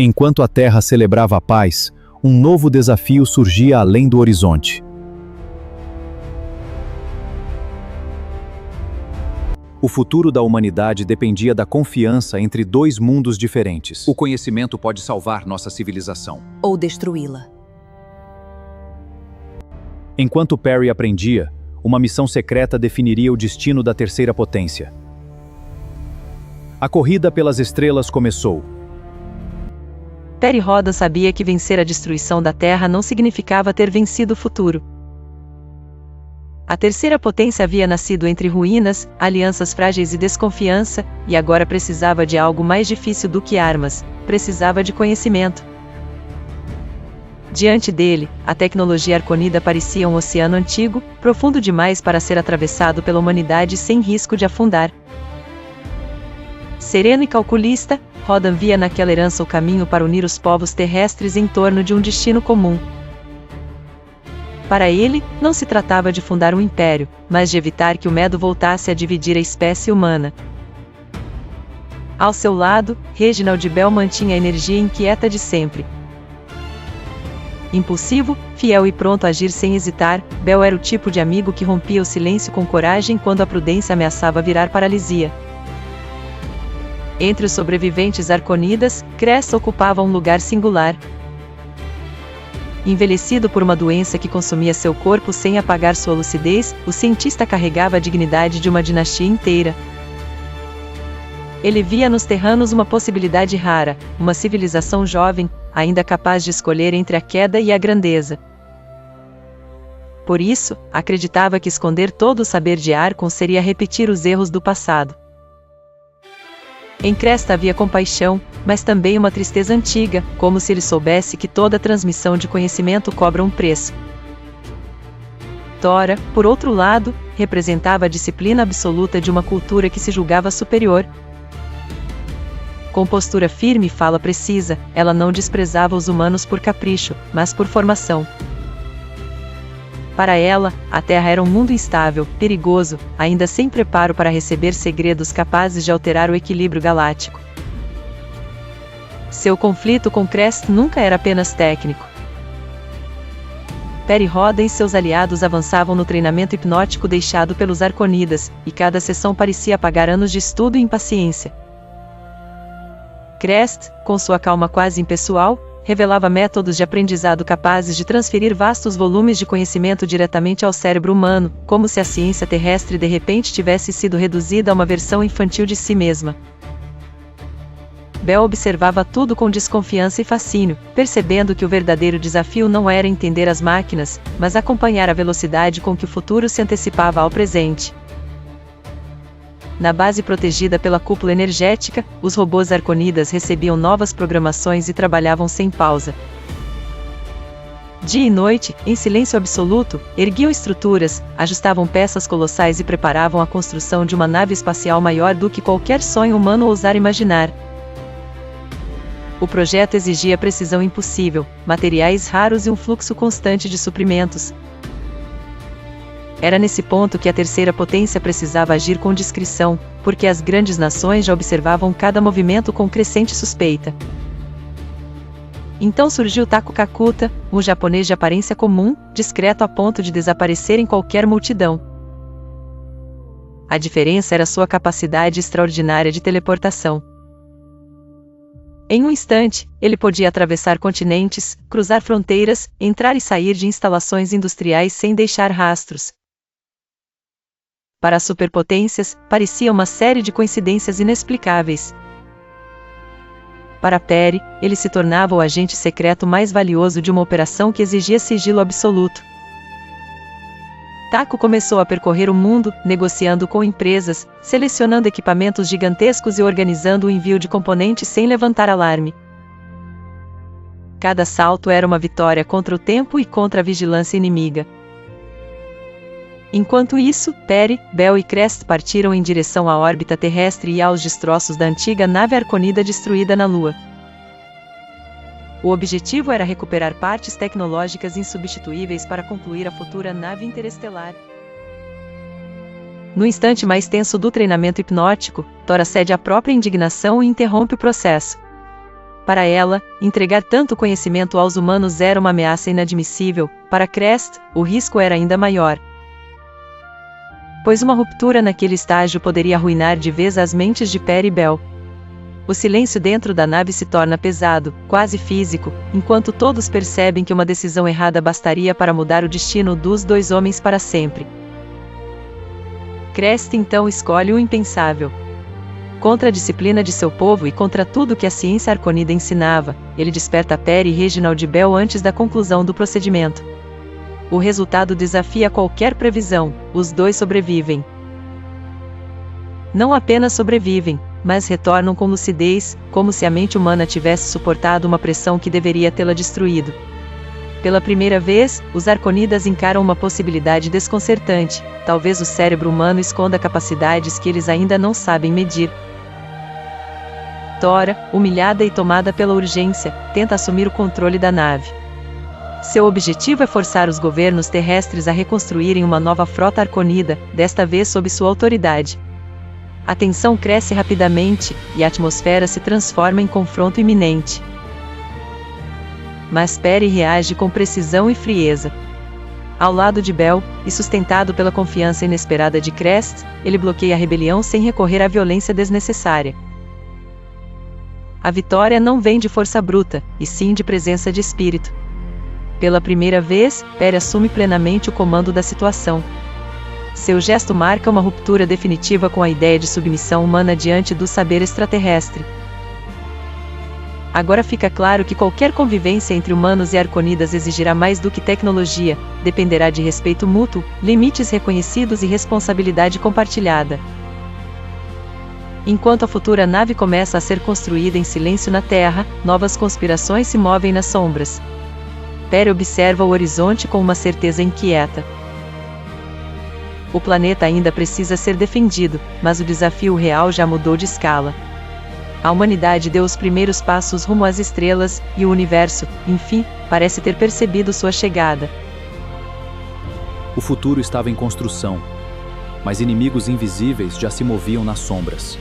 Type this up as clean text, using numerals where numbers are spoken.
Enquanto a Terra celebrava a paz, um novo desafio surgia além do horizonte. O futuro da humanidade dependia da confiança entre dois mundos diferentes. O conhecimento pode salvar nossa civilização. Ou destruí-la. Enquanto Perry aprendia, uma missão secreta definiria o destino da terceira potência. A corrida pelas estrelas começou. Perry Rhodan sabia que vencer a destruição da Terra não significava ter vencido o futuro. A terceira potência havia nascido entre ruínas, alianças frágeis e desconfiança, e agora precisava de algo mais difícil do que armas, precisava de conhecimento. Diante dele, a tecnologia arconida parecia um oceano antigo, profundo demais para ser atravessado pela humanidade sem risco de afundar. Sereno e calculista, Rhodan via naquela herança o caminho para unir os povos terrestres em torno de um destino comum. Para ele, não se tratava de fundar um império, mas de evitar que o medo voltasse a dividir a espécie humana. Ao seu lado, Reginald Bell mantinha a energia inquieta de sempre. Impulsivo, fiel e pronto a agir sem hesitar, Bell era o tipo de amigo que rompia o silêncio com coragem quando a prudência ameaçava virar paralisia. Entre os sobreviventes arconidas, Crest ocupava um lugar singular. Envelhecido por uma doença que consumia seu corpo sem apagar sua lucidez, o cientista carregava a dignidade de uma dinastia inteira. Ele via nos terranos uma possibilidade rara, uma civilização jovem, ainda capaz de escolher entre a queda e a grandeza. Por isso, acreditava que esconder todo o saber de Arcon seria repetir os erros do passado. Em Crest havia compaixão, mas também uma tristeza antiga, como se ele soubesse que toda transmissão de conhecimento cobra um preço. Tora, por outro lado, representava a disciplina absoluta de uma cultura que se julgava superior. Com postura firme e fala precisa, ela não desprezava os humanos por capricho, mas por formação. Para ela, a Terra era um mundo instável, perigoso, ainda sem preparo para receber segredos capazes de alterar o equilíbrio galáctico. Seu conflito com Crest nunca era apenas técnico. Perry Rhodan e seus aliados avançavam no treinamento hipnótico deixado pelos Arconidas, e cada sessão parecia apagar anos de estudo e impaciência. Crest, com sua calma quase impessoal, revelava métodos de aprendizado capazes de transferir vastos volumes de conhecimento diretamente ao cérebro humano, como se a ciência terrestre de repente tivesse sido reduzida a uma versão infantil de si mesma. Bell observava tudo com desconfiança e fascínio, percebendo que o verdadeiro desafio não era entender as máquinas, mas acompanhar a velocidade com que o futuro se antecipava ao presente. Na base protegida pela cúpula energética, os robôs arconidas recebiam novas programações e trabalhavam sem pausa. Dia e noite, em silêncio absoluto, erguiam estruturas, ajustavam peças colossais e preparavam a construção de uma nave espacial maior do que qualquer sonho humano ousar imaginar. O projeto exigia precisão impossível, materiais raros e um fluxo constante de suprimentos. Era nesse ponto que a terceira potência precisava agir com discrição, porque as grandes nações já observavam cada movimento com crescente suspeita. Então surgiu Taku Kakuta, um japonês de aparência comum, discreto a ponto de desaparecer em qualquer multidão. A diferença era sua capacidade extraordinária de teleportação. Em um instante, ele podia atravessar continentes, cruzar fronteiras, entrar e sair de instalações industriais sem deixar rastros. Para as superpotências, parecia uma série de coincidências inexplicáveis. Para Perry, ele se tornava o agente secreto mais valioso de uma operação que exigia sigilo absoluto. Taku começou a percorrer o mundo, negociando com empresas, selecionando equipamentos gigantescos e organizando o envio de componentes sem levantar alarme. Cada salto era uma vitória contra o tempo e contra a vigilância inimiga. Enquanto isso, Perry, Bell e Crest partiram em direção à órbita terrestre e aos destroços da antiga nave arconida destruída na Lua. O objetivo era recuperar partes tecnológicas insubstituíveis para concluir a futura nave interestelar. No instante mais tenso do treinamento hipnótico, Tora cede à própria indignação e interrompe o processo. Para ela, entregar tanto conhecimento aos humanos era uma ameaça inadmissível. Para Crest, o risco era ainda maior, pois uma ruptura naquele estágio poderia arruinar de vez as mentes de Perry e Bell. O silêncio dentro da nave se torna pesado, quase físico, enquanto todos percebem que uma decisão errada bastaria para mudar o destino dos dois homens para sempre. Crest então escolhe o impensável. Contra a disciplina de seu povo e contra tudo que a ciência arconida ensinava, ele desperta Perry e Reginald Bell antes da conclusão do procedimento. O resultado desafia qualquer previsão, os dois sobrevivem. Não apenas sobrevivem, mas retornam com lucidez, como se a mente humana tivesse suportado uma pressão que deveria tê-la destruído. Pela primeira vez, os arconidas encaram uma possibilidade desconcertante: talvez o cérebro humano esconda capacidades que eles ainda não sabem medir. Tora, humilhada e tomada pela urgência, tenta assumir o controle da nave. Seu objetivo é forçar os governos terrestres a reconstruírem uma nova frota arconida, desta vez sob sua autoridade. A tensão cresce rapidamente, e a atmosfera se transforma em confronto iminente. Mas Perry reage com precisão e frieza. Ao lado de Bell, e sustentado pela confiança inesperada de Crest, ele bloqueia a rebelião sem recorrer à violência desnecessária. A vitória não vem de força bruta, e sim de presença de espírito. Pela primeira vez, Perry assume plenamente o comando da situação. Seu gesto marca uma ruptura definitiva com a ideia de submissão humana diante do saber extraterrestre. Agora fica claro que qualquer convivência entre humanos e arconidas exigirá mais do que tecnologia, dependerá de respeito mútuo, limites reconhecidos e responsabilidade compartilhada. Enquanto a futura nave começa a ser construída em silêncio na Terra, novas conspirações se movem nas sombras. Perry observa o horizonte com uma certeza inquieta. O planeta ainda precisa ser defendido, mas o desafio real já mudou de escala. A humanidade deu os primeiros passos rumo às estrelas, e o universo, enfim, parece ter percebido sua chegada. O futuro estava em construção, mas inimigos invisíveis já se moviam nas sombras.